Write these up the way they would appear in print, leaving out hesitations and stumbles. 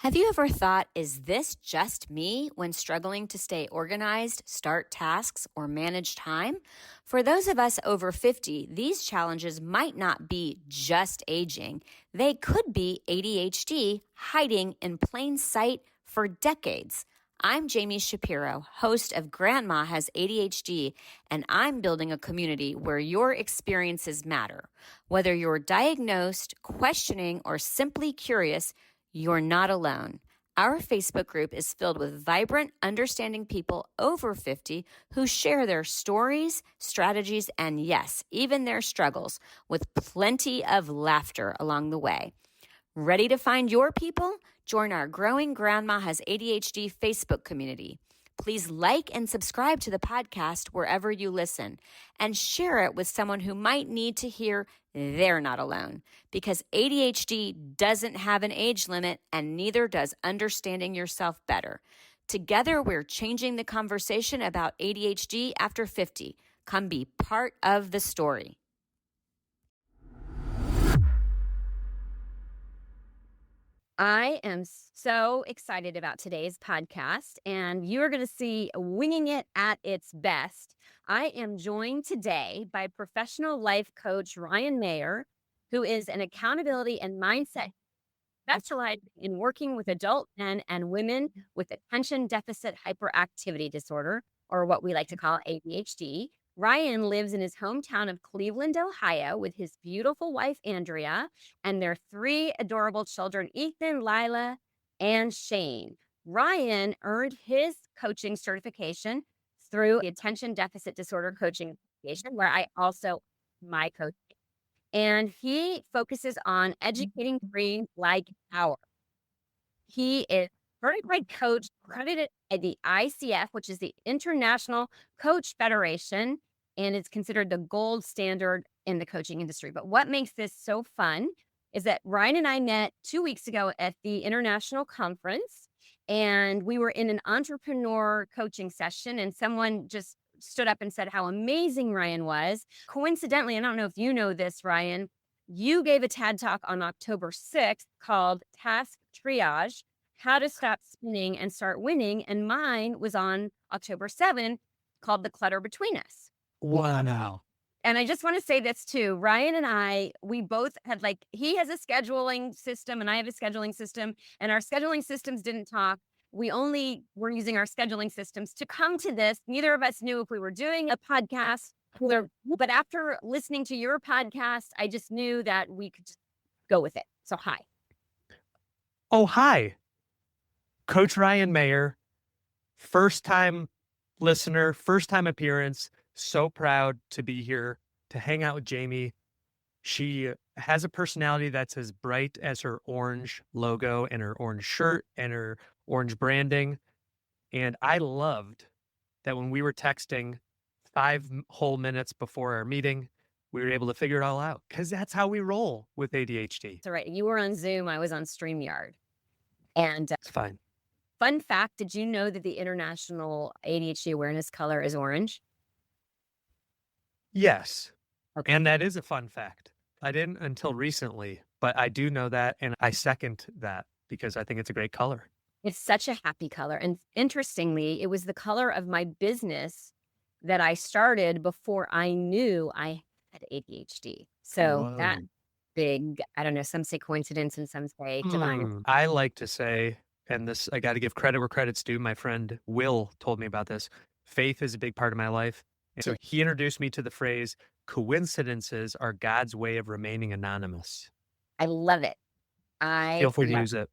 Have you ever thought, is this just me when struggling to stay organized, start tasks, or manage time? For those of us over 50, these challenges might not be just aging. They could be ADHD hiding in plain sight for decades. I'm Jami Shapiro, host of Grandma Has ADHD, and I'm building a community where your experiences matter. Whether you're diagnosed, questioning, or simply curious, you're not alone. Our Facebook group is filled with vibrant, understanding people over 50 who share their stories, strategies, and yes, even their struggles, with plenty of laughter along the way. Ready to find your people? Join our growing Grandma Has ADHD Facebook community. Please like and subscribe to the podcast wherever you listen and share it with someone who might need to hear they're not alone, because ADHD doesn't have an age limit and neither does understanding yourself better. Together, we're changing the conversation about ADHD after 50. Come be part of the story. I am so excited about today's podcast, and you're going to see winging it at its best. I am joined today by professional life coach Ryan Mayer, who is an accountability and mindset specialized in working with adult men and women with attention deficit hyperactivity disorder, or what we like to call ADHD. Ryan lives in his hometown of Cleveland, Ohio, with his beautiful wife, Andrea, and their three adorable children, Ethan, Lila, and Shane. Ryan earned his coaching certification through the Attention Deficit Disorder Coaching Association, where I also my coach. And he focuses on educating free like power. He is certified coach accredited at the ICF, which is the International Coach Federation, and it's considered the gold standard in the coaching industry. But what makes this so fun is that Ryan and I met 2 weeks ago at the international conference, and we were in an entrepreneur coaching session, and someone just stood up and said how amazing Ryan was. Coincidentally, and I don't know if you know this, Ryan, you gave a TED Talk on October 6th called Task Triage, How to Stop Spinning and Start Winning. And mine was on October 7th called The Clutter Between Us. Wow. And I just want to say this too. Ryan and I, we both had he has a scheduling system and I have a scheduling system, and our scheduling systems didn't talk. We only were using our scheduling systems to come to this. Neither of us knew if we were doing a podcast. But after listening to your podcast, I just knew that we could just go with it. So hi. Oh, hi. Coach Ryan Mayer, first time listener, first time appearance. So proud to be here to hang out with Jami. She has a personality that's as bright as her orange logo and her orange shirt and her orange branding. And I loved that when we were texting 5 whole minutes before our meeting, we were able to figure it all out, because that's how we roll with ADHD. That's right. You were on Zoom. I was on StreamYard. And It's fine. Fun fact, did you know that the International ADHD Awareness color is orange? Yes. Okay. And that is a fun fact. I didn't until recently, but I do know that, and I second that because I think it's a great color. It's such a happy color. And interestingly, it was the color of my business that I started before I knew I had ADHD. So that big, I don't know, some say coincidence and some say divine. I like to say, and this, I got to give credit where credit's due. My friend Will told me about this. Faith is a big part of my life. And so he introduced me to the phrase, coincidences are God's way of remaining anonymous. I love it. Feel free to use it.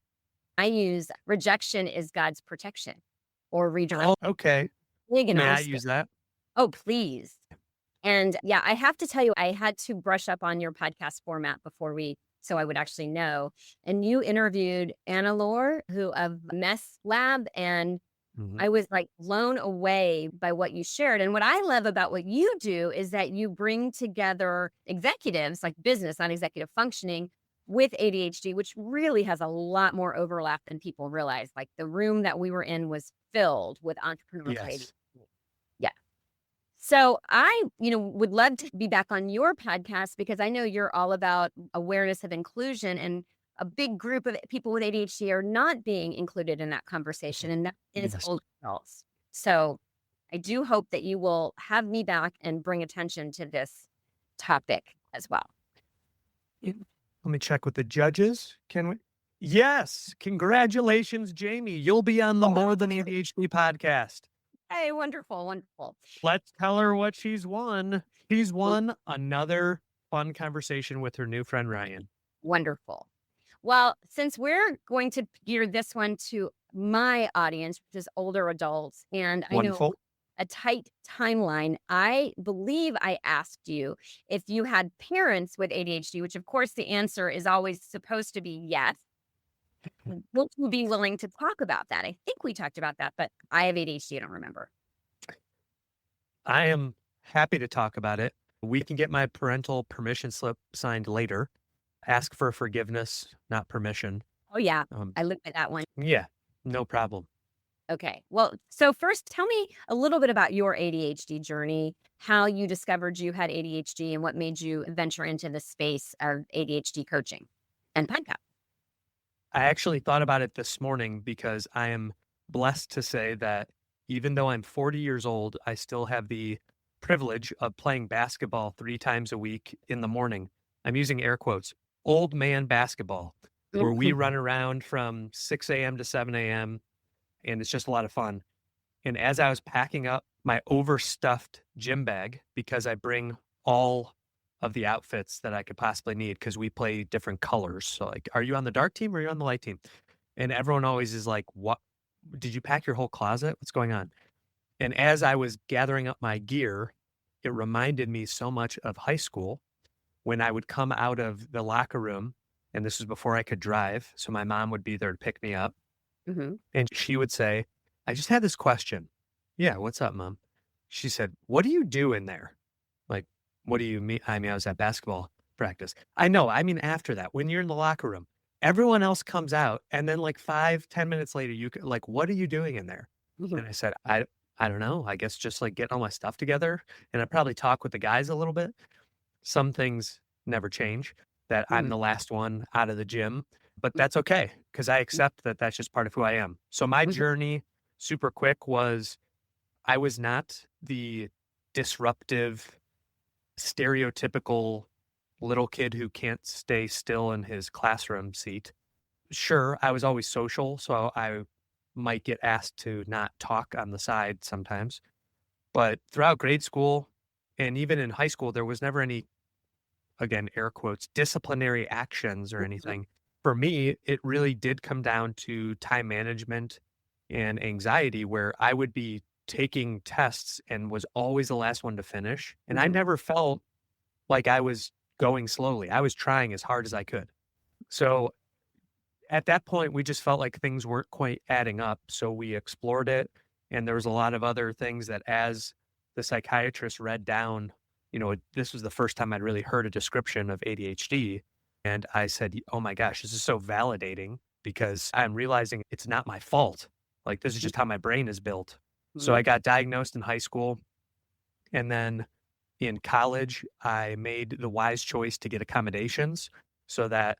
I use rejection is God's protection, or redirect. Oh, okay. May I use that? Oh, please. And yeah, I have to tell you, I had to brush up on your podcast format so I would actually know. And you interviewed Anna Lore, who of Mess Lab, and I was blown away by what you shared. And what I love about what you do is that you bring together executives, like business, not executive functioning, with ADHD, which really has a lot more overlap than people realize. Like the room that we were in was filled with entrepreneurs. Yes. Yeah. So I, would love to be back on your podcast, because I know you're all about awareness of inclusion. And a big group of people with ADHD are not being included in that conversation, and that is Yes. older adults. So I do hope that you will have me back and bring attention to this topic as well. Yeah. Let me check with the judges. Can we? Yes. Congratulations, Jamie. You'll be on the More Than ADHD podcast. Hey, wonderful, wonderful. Let's tell her what she's won. She's won another fun conversation with her new friend, Ryan. Wonderful. Well, since we're going to gear this one to my audience, which is older adults, and I know Wonderful. a tight timeline, I believe I asked you if you had parents with ADHD, which of course the answer is always supposed to be yes. Would you be willing to talk about that? I think we talked about that, but I have ADHD. I don't remember. I am happy to talk about it. We can get my parental permission slip signed later. Ask for forgiveness, not permission. Oh, yeah. Um, I looked at that one. yeah, no problem. Okay. Well, so first, tell me a little bit about your ADHD journey, how you discovered you had ADHD, and what made you venture into the space of ADHD coaching and podcast. I actually thought about it this morning because I am blessed to say that even though I'm 40 years old, I still have the privilege of playing basketball 3 times a week in the morning. I'm using air quotes, old man basketball, where we run around from 6 a.m. to 7 a.m. and it's just a lot of fun. And as I was packing up my overstuffed gym bag, because I bring all of the outfits that I could possibly need, because we play different colors. So, like, are you on the dark team or are you on the light team? And everyone always is like, what? Did you pack your whole closet? What's going on? And as I was gathering up my gear, it reminded me so much of high school when I would come out of the locker room, and this was before I could drive. So my mom would be there to pick me up. Hmm. And she would say, I just had this question. Yeah, what's up, mom? She said, what do you do in there? Like, what do you mean? I mean, I was at basketball practice. I know. I mean, after that, when you're in the locker room, everyone else comes out. And then like 5, 10 minutes later, you could, like, what are you doing in there? And I said, I don't know. I guess just like getting all my stuff together. And I probably talk with the guys a little bit. Some things never change, that I'm the last one out of the gym, but that's okay because I accept that that's just part of who I am. So my journey, super quick, was I was not the disruptive, stereotypical little kid who can't stay still in his classroom seat. Sure, I was always social, so I might get asked to not talk on the side sometimes. But throughout grade school and even in high school, there was never any, again, air quotes, disciplinary actions or anything. For me, it really did come down to time management and anxiety, where I would be taking tests and was always the last one to finish. And I never felt like I was going slowly. I was trying as hard as I could. So at that point, we just felt like things weren't quite adding up. So we explored it. And there was a lot of other things that, as the psychiatrist read down, this was the first time I'd really heard a description of ADHD. And I said, oh my gosh, this is so validating because I'm realizing it's not my fault. Like, this is just how my brain is built. So I got diagnosed in high school. And then in college, I made the wise choice to get accommodations so that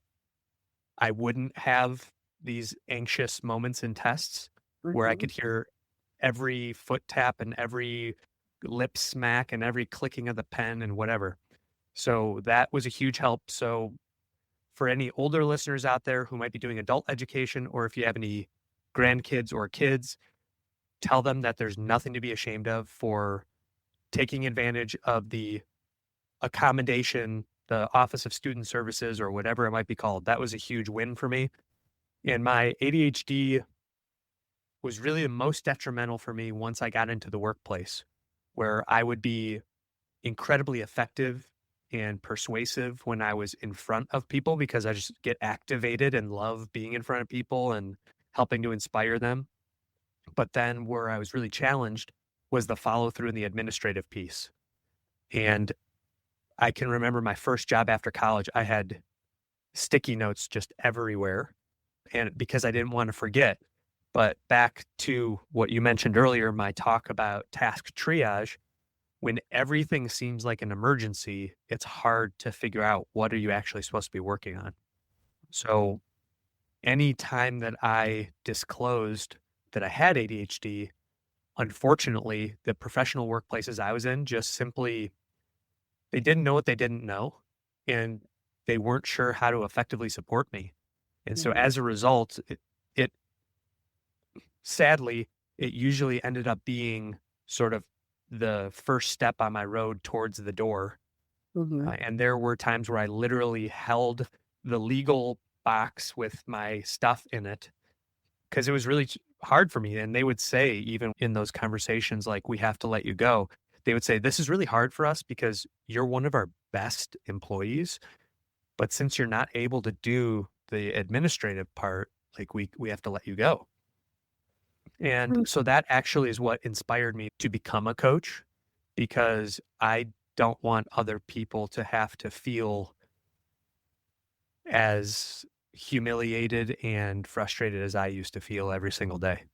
I wouldn't have these anxious moments in tests where I could hear every foot tap and every lip smack and every clicking of the pen and whatever. So that was a huge help. So for any older listeners out there who might be doing adult education, or if you have any grandkids or kids, tell them that there's nothing to be ashamed of for taking advantage of the accommodation, the Office of Student Services, or whatever it might be called. That was a huge win for me. And my ADHD was really the most detrimental for me once I got into the workplace, where I would be incredibly effective and persuasive when I was in front of people because I just get activated and love being in front of people and helping to inspire them. But then where I was really challenged was the follow through and the administrative piece. And I can remember my first job after college, I had sticky notes just everywhere. And because I didn't want to forget. But back to what you mentioned earlier, my talk about task triage, when everything seems like an emergency, it's hard to figure out what are you actually supposed to be working on. So any time that I disclosed that I had ADHD, unfortunately, the professional workplaces I was in just simply they didn't know what they didn't know, and they weren't sure how to effectively support me. And so Mhm. as a result, it sadly, it usually ended up being sort of the first step on my road towards the door. Mhm. And there were times where I literally held the legal box with my stuff in it because it was really hard for me. And they would say, even in those conversations, like, we have to let you go, they would say, this is really hard for us because you're one of our best employees. But since you're not able to do the administrative part, like, we have to let you go. And Mm. so that actually is what inspired me to become a coach because I don't want other people to have to feel as humiliated and frustrated as I used to feel every single day.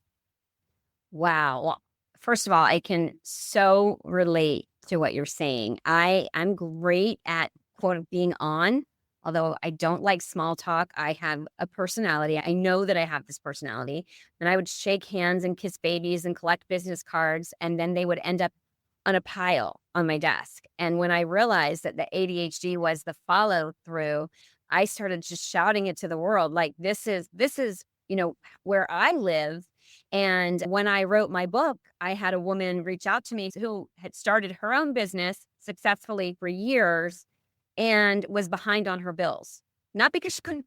Wow. Well, first of all, I can so relate to what you're saying. I'm great at quote being on, although I don't like small talk. I have a personality. I know that I have this personality, and I would shake hands and kiss babies and collect business cards, and then they would end up on a pile on my desk. And when I realized that the ADHD was the follow through, I started just shouting it to the world like this is, where I live. And when I wrote my book, I had a woman reach out to me who had started her own business successfully for years and was behind on her bills. Not because she couldn't,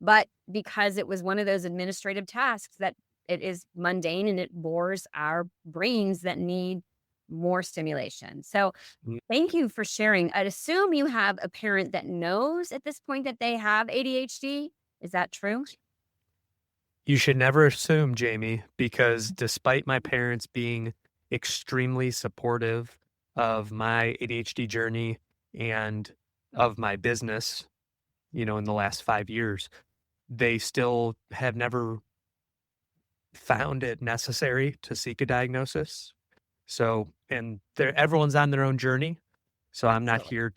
but because it was one of those administrative tasks that it is mundane and it bores our brains that need more stimulation. So, Mm. thank you for sharing. I'd assume you have a parent that knows at this point that they have ADHD. Is that true? You should never assume, Jamie, because despite my parents being extremely supportive of my ADHD journey and of my business, in the last 5 years, they still have never found it necessary to seek a diagnosis. So, and everyone's on their own journey. So I'm not Absolutely. here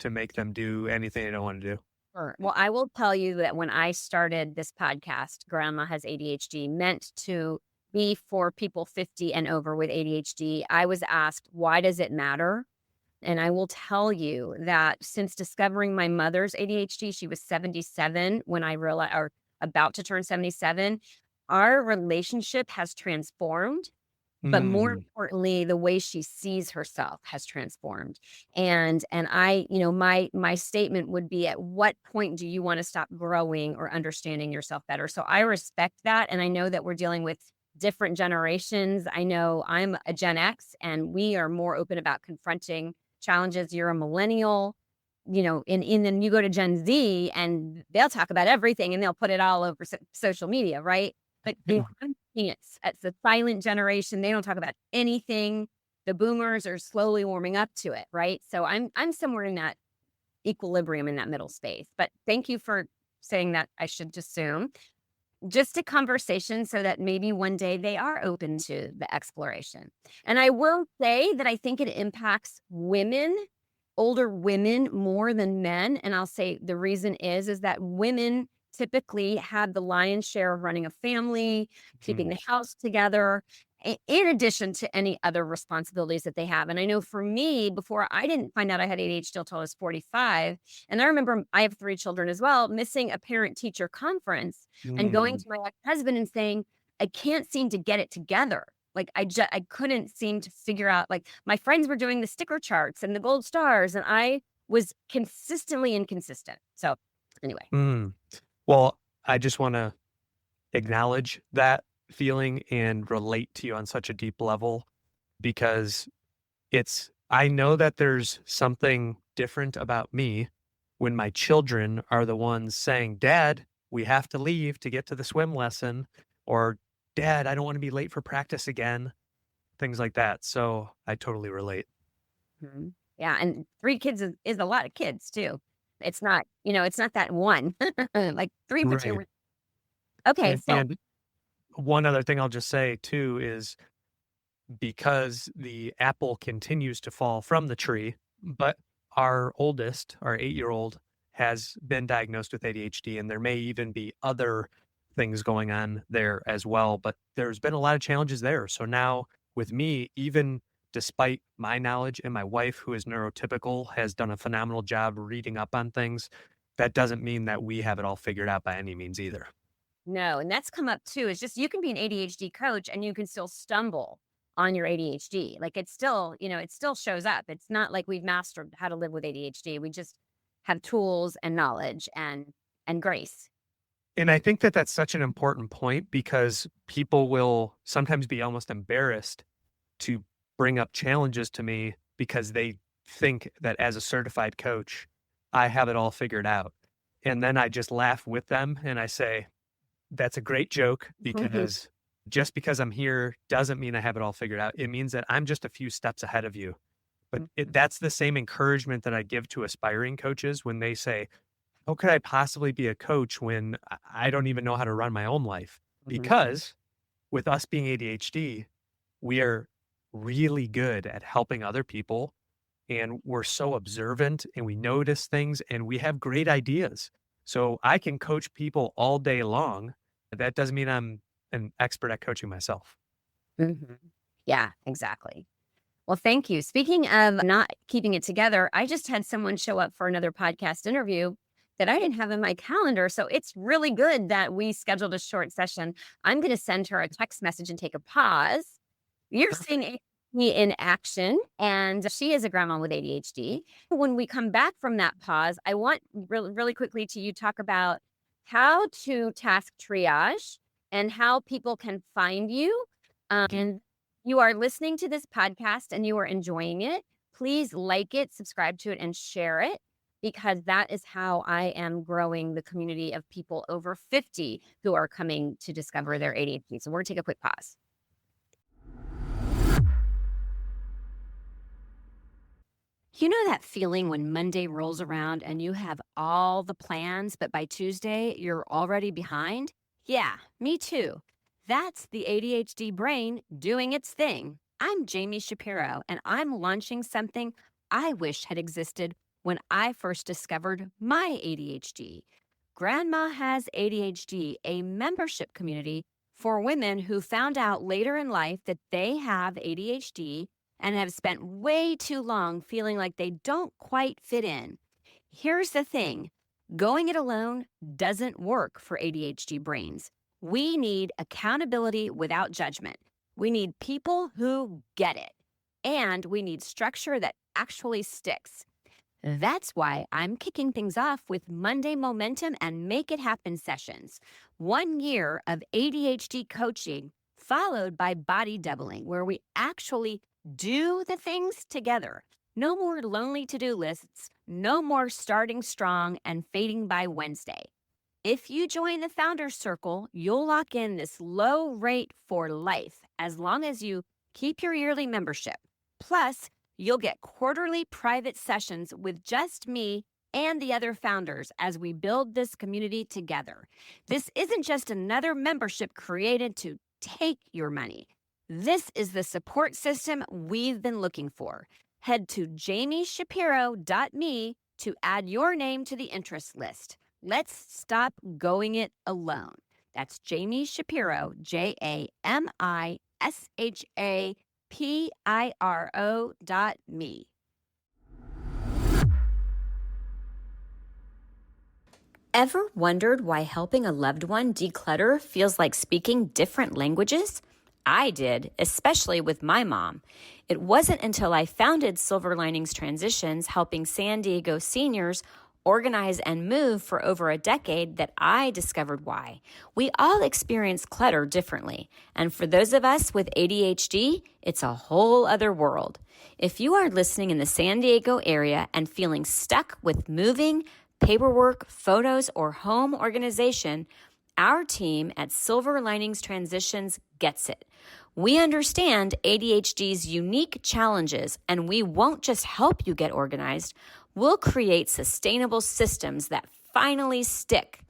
to make them do anything they don't want to do. Sure. Well, I will tell you that when I started this podcast, Grandma Has ADHD, meant to be for people 50 and over with ADHD, I was asked, why does it matter? And I will tell you that since discovering my mother's ADHD, she was 77 when I realized, or about to turn 77, our relationship has transformed. But more Mhm. importantly, the way she sees herself has transformed. And my statement would be, at what point do you wanna stop growing or understanding yourself better? So I respect that, and I know that we're dealing with different generations. I know I'm a Gen X, and we are more open about confronting challenges. You're a millennial, and then you go to Gen Z, and they'll talk about everything, and they'll put it all over social media, right? But I'm looking at the silent generation, they don't talk about anything. The boomers are slowly warming up to it, right? So I'm somewhere in that equilibrium in that middle space. But thank you for saying that I should assume. Just a conversation so that maybe one day they are open to the exploration. And I will say that I think it impacts women, older women more than men. And I'll say the reason is that women typically have the lion's share of running a family, keeping Mhm. the house together, in addition to any other responsibilities that they have. And I know for me, before I didn't find out I had ADHD until I was 45. And I remember I have 3 children as well, missing a parent teacher conference and going Mhm. to my ex-husband and saying, "I can't seem to get it together." Like, I couldn't seem to figure out, like, my friends were doing the sticker charts and the gold stars, and I was consistently inconsistent. So, anyway. Mm. Well, I just wanna acknowledge that feeling and relate to you on such a deep level because I know that there's something different about me when my children are the ones saying, "Dad, we have to leave to get to the swim lesson," or "Dad, I don't wanna be late for practice again," things like that. So I totally relate. Mhm. Yeah, and 3 kids is a lot of kids too. It's not that one. Like, 3 puts Right. you okay, so And one other thing I'll just say too is because the apple continues to fall from the tree, but our oldest, our 8-year-old, has been diagnosed with ADHD, and there may even be other things going on there as well. But there's been a lot of challenges there. So now with me, even despite my knowledge and my wife, who is neurotypical, has done a phenomenal job reading up on things, that doesn't mean that we have it all figured out by any means either. No, and that's come up too. It's just you can be an ADHD coach and you can still stumble on your ADHD. Like it's still, it still shows up. It's not like we've mastered how to live with ADHD. We just have tools and knowledge and grace. And I think that that's such an important point because people will sometimes be almost embarrassed to bring up challenges to me because they think that as a certified coach, I have it all figured out. And then I just laugh with them and I say, that's a great joke because just because I'm here doesn't mean I have it all figured out. It means that I'm just a few steps ahead of you. But that's the same encouragement that I give to aspiring coaches when they say, how could I possibly be a coach when I don't even know how to run my own life? Because with us being ADHD, we are really good at helping other people and we're so observant and we notice things and we have great ideas. So I can coach people all day long. That doesn't mean I'm an expert at coaching myself. Yeah, exactly. Well, thank you. Speaking of not keeping it together, I just had someone show up for another podcast interview that I didn't have in my calendar. So it's really good that we scheduled a short session. I'm going to send her a text message and take a pause. You're seeing ADHD in action, and she is a grandma with ADHD. When we come back from that pause, I want really quickly to you talk about how to task triage and how people can find you. And you are listening to this podcast and you are enjoying it, please like it, subscribe to it, and share it because that is how I am growing the community of people over 50 who are coming to discover their ADHD. So we're going to take a quick pause. You know that feeling when Monday rolls around and you have all the plans, but by Tuesday, you're already behind? Yeah, me too. That's the ADHD brain doing its thing. I'm Jami Shapiro, and I'm launching something I wish had existed when I first discovered my ADHD. Grandma Has ADHD, a membership community for women who found out later in life that they have ADHD and have spent way too long feeling like they don't quite fit in. Here's the thing, going it alone doesn't work for ADHD brains. We need accountability without judgment. We need people who get it. And we need structure that actually sticks. That's why I'm kicking things off with Monday Momentum and Make It Happen sessions. 1 year of ADHD coaching followed by body doubling, where we actually do the things together. No more lonely to-do lists, no more starting strong and fading by Wednesday. If you join the Founders Circle, you'll lock in this low rate for life as long as you keep your yearly membership. Plus, you'll get quarterly private sessions with just me and the other founders as we build this community together. This isn't just another membership created to take your money. This is the support system we've been looking for. Head to jamishapiro.me to add your name to the interest list. Let's stop going it alone. That's Jami Shapiro, JamiShapiro.me. Ever wondered why helping a loved one declutter feels like speaking different languages? I did, especially with my mom. It wasn't until I founded Silver Linings Transitions, helping San Diego seniors organize and move for over a decade, that I discovered why. We all experience clutter differently, and for those of us with ADHD, it's a whole other world. If you are listening in the San Diego area and feeling stuck with moving, paperwork, photos, or home organization, our team at Silver Linings Transitions gets it. We understand ADHD's unique challenges, and we won't just help you get organized. We'll create sustainable systems that finally stick.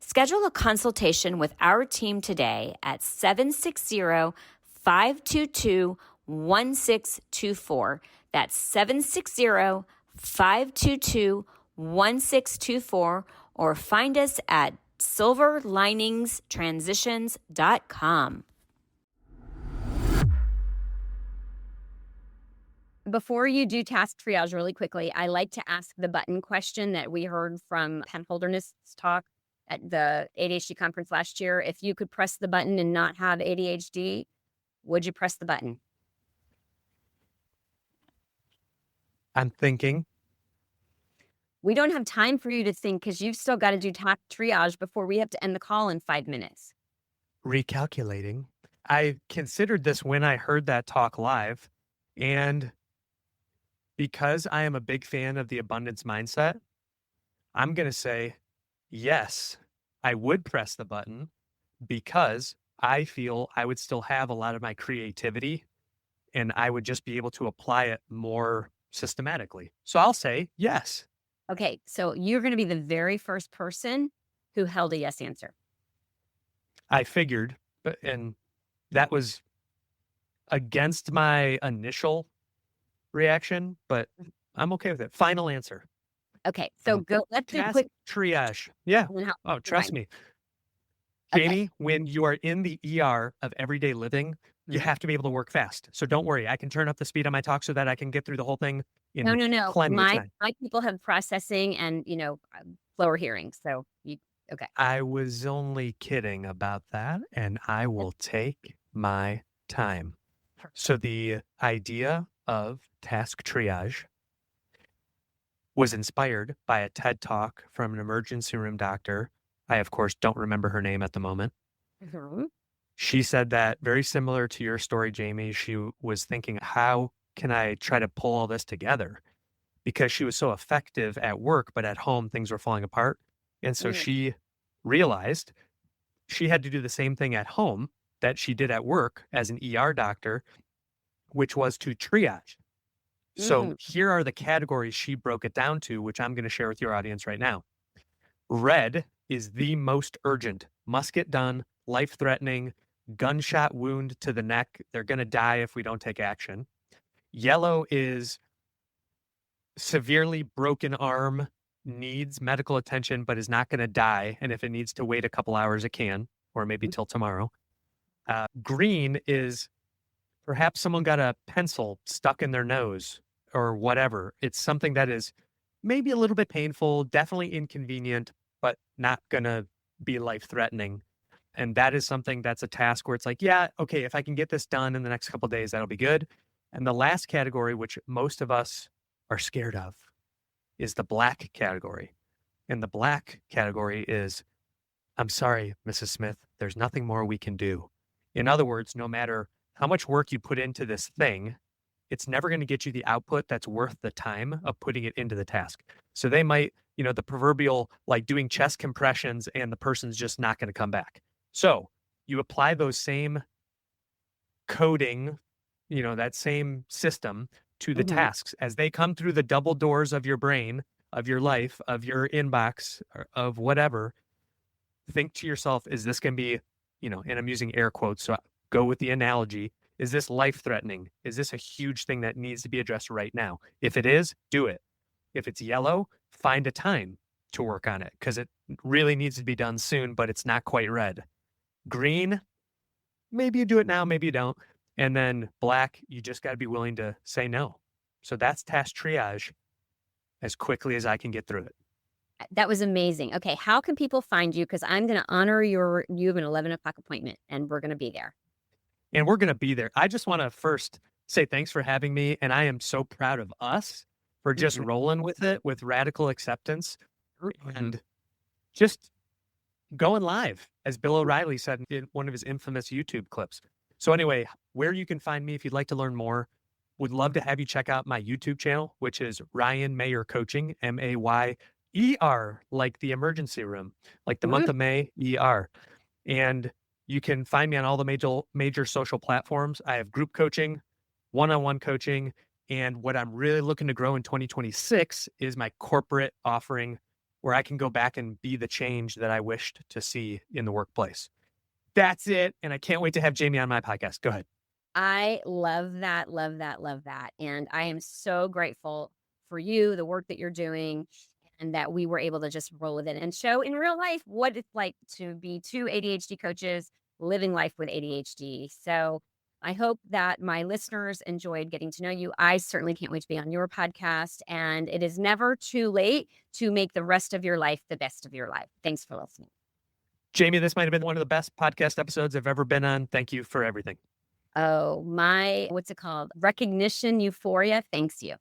Schedule a consultation with our team today at 760-522-1624. That's 760-522-1624. 1624 or find us at silverliningstransitions.com. Before you do task triage really quickly, I like to ask the button question that we heard from Pen Holderness talk at the ADHD conference last year. If you could press the button and not have ADHD, would you press the button? I'm thinking. We don't have time for you to think because you've still got to do task triage before we have to end the call in 5 minutes. Recalculating. I considered this when I heard that talk live, and because I am a big fan of the abundance mindset, I'm going to say, yes, I would press the button because I feel I would still have a lot of my creativity and I would just be able to apply it more systematically. So I'll say yes. Okay, so you're going to be the very first person who held a yes answer. I figured, and that was against my initial reaction, but I'm okay with it. Final answer. Okay, so let's do Task quick triage. Yeah. and how- Oh, trust me. Okay. Jamie, when you are in the ER of everyday living, you have to be able to work fast. So don't worry. I can turn up the speed on my talk so that I can get through the whole thing in No. plenty of My time. people have processing and slower hearing. So okay. I was only kidding about that, and I will take my time. So the idea of task triage was inspired by a TED talk from an emergency room doctor. I, of course, don't remember her name at the moment. Mhm. She said that very similar to your story, Jamie. She was thinking, how can I try to pull all this together? Because she was so effective at work, but at home, things were falling apart. And so Mhm. she realized she had to do the same thing at home that she did at work as an ER doctor, which was to triage. So Mhm. here are the categories she broke it down to, which I'm going to share with your audience right now. Red is the most urgent, must get done, life threatening, gunshot wound to the neck. They're going to die if we don't take action. Yellow is severely broken arm, needs medical attention, but is not going to die. And if it needs to wait a couple hours, it can, or maybe till tomorrow. Green is perhaps someone got a pencil stuck in their nose or whatever. It's something that is maybe a little bit painful, definitely inconvenient, but not going to be life threatening. And that is something that's a task where it's like, yeah, okay, if I can get this done in the next couple of days, that'll be good. And the last category, which most of us are scared of, is the black category. And the black category is, I'm sorry, Mrs. Smith, there's nothing more we can do. In other words, no matter how much work you put into this thing, it's never going to get you the output that's worth the time of putting it into the task. So they might, the proverbial like doing chest compressions and the person's just not going to come back. So you apply those same coding, that same system to the Mhm. tasks as they come through the double doors of your brain, of your life, of your inbox, or of whatever. Think to yourself, is this going to be, and I'm using air quotes, so go with the analogy. Is this life threatening? Is this a huge thing that needs to be addressed right now? If it is, do it. If it's yellow, find a time to work on it because it really needs to be done soon, but it's not quite red. Green, maybe you do it now, maybe you don't. And then black, you just got to be willing to say no. So that's task triage as quickly as I can get through it. That was amazing. Okay, how can people find you? Because I'm going to honor you have an 11 o'clock appointment, and we're going to be there. And we're going to be there. I just want to first say thanks for having me. And I am so proud of us for just Mhm. rolling with it with radical acceptance and just going live, as Bill O'Reilly said in one of his infamous YouTube clips. So anyway, where you can find me if you'd like to learn more, would love to have you check out my YouTube channel, which is Ryan Mayer Coaching, Mayer, like the emergency room, like the month of May, ER. And you can find me on all the major social platforms. I have group coaching, one-on-one coaching, and what I'm really looking to grow in 2026 is my corporate offering where I can go back and be the change that I wished to see in the workplace. That's it. And I can't wait to have Jamie on my podcast. Go ahead. I love that, love that, love that. And I am so grateful for you, the work that you're doing. and that we were able to just roll with it and show in real life what it's like to be two ADHD coaches living life with ADHD. So I hope that my listeners enjoyed getting to know you. I certainly can't wait to be on your podcast. And it is never too late to make the rest of your life the best of your life. Thanks for listening. Jami, this might have been one of the best podcast episodes I've ever been on. Thank you for everything. Oh, my, what's it called? Recognition euphoria. Thanks you.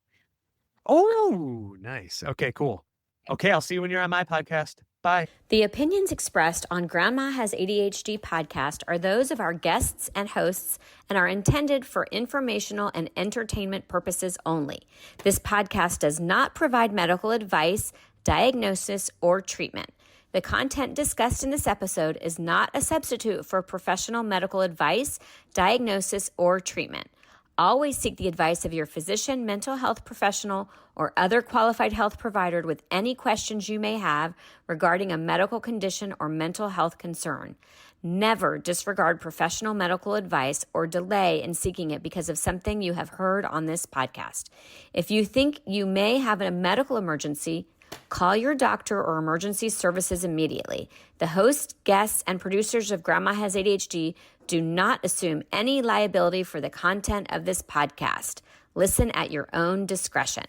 Oh, nice. Okay, cool. Okay, I'll see you when you're on my podcast. Bye. The opinions expressed on Grandma Has ADHD podcast are those of our guests and hosts and are intended for informational and entertainment purposes only. This podcast does not provide medical advice, diagnosis, or treatment. The content discussed in this episode is not a substitute for professional medical advice, diagnosis, or treatment. Always seek the advice of your physician, mental health professional, or other qualified health provider with any questions you may have regarding a medical condition or mental health concern. Never disregard professional medical advice or delay in seeking it because of something you have heard on this podcast. If you think you may have a medical emergency, call your doctor or emergency services immediately. The host, guests, and producers of Grandma Has ADHD do not assume any liability for the content of this podcast. Listen at your own discretion.